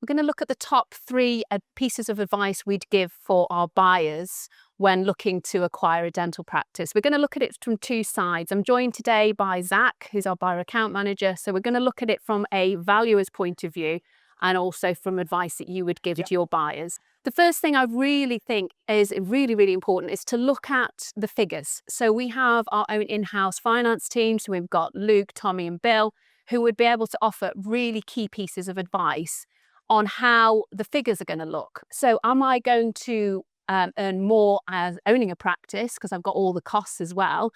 We're going to look at the top 3 pieces of advice we'd give for our buyers when looking to acquire a dental practice. We're going to look at it from 2 sides. I'm joined today by Zack, who's our buyer account manager. So we're going to look at it from a valuer's point of view and also from advice that you would give to your buyers. The first thing I really think is really important is to look at the figures. So we have our own in-house finance team. So we've got Luke, Tommy and Bill, who would be able to offer really key pieces of advice on how the figures are going to look. So am I going to earn more as owning a practice because I've got all the costs as well,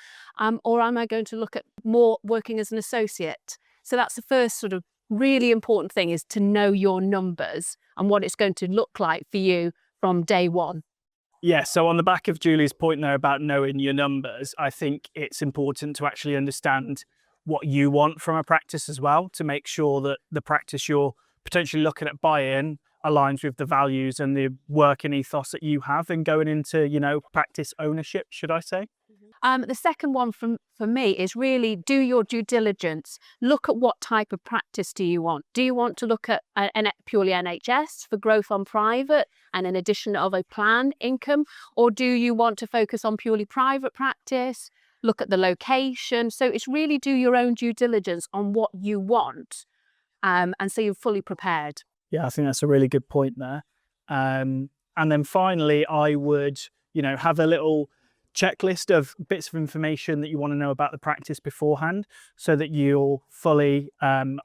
or am I going to look at more working as an associate? So that's the first sort of really important thing, is to know your numbers and what it's going to look like for you from day one. Yeah, so on the back of Julie's point there about knowing your numbers, I think it's important to actually understand what you want from a practice as well, to make sure that the practice you're potentially looking at buying aligns with the values and the working ethos that you have and going into, practice ownership, should I say? The second one for me is really do your due diligence. Look at what type of practice do you want. Do you want to look at purely NHS for growth on private and an addition of a planned income? Or do you want to focus on purely private practice? Look at the location. So it's really do your own due diligence on what you want. And so you're fully prepared. Yeah, I think that's a really good point there. And then finally, I would, have a little checklist of bits of information that you want to know about the practice beforehand, so that you're fully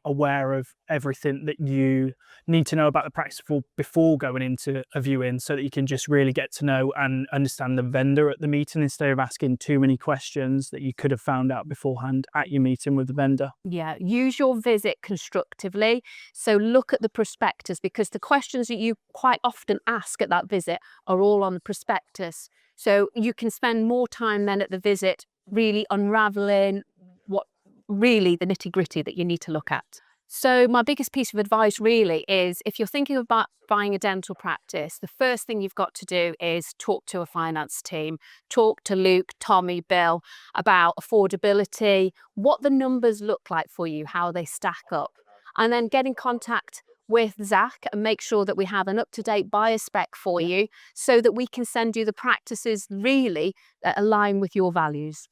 aware of everything that you need to know about the practice before going into a viewing, so that you can just really get to know and understand the vendor at the meeting instead of asking too many questions that you could have found out beforehand at your meeting with the vendor. Yeah, use your visit constructively. So look at the prospectus, because the questions that you quite often ask at that visit are all on the prospectus. So you can spend more time then at the visit really unraveling what really the nitty-gritty that you need to look at. So my biggest piece of advice really is, if you're thinking about buying a dental practice, the first thing you've got to do is talk to a finance team, talk to Luke, Tommy, Bill about affordability, what the numbers look like for you, how they stack up, and then get in contact with Zack and make sure that we have an up-to-date buyer spec for you, so that we can send you the practices really that align with your values.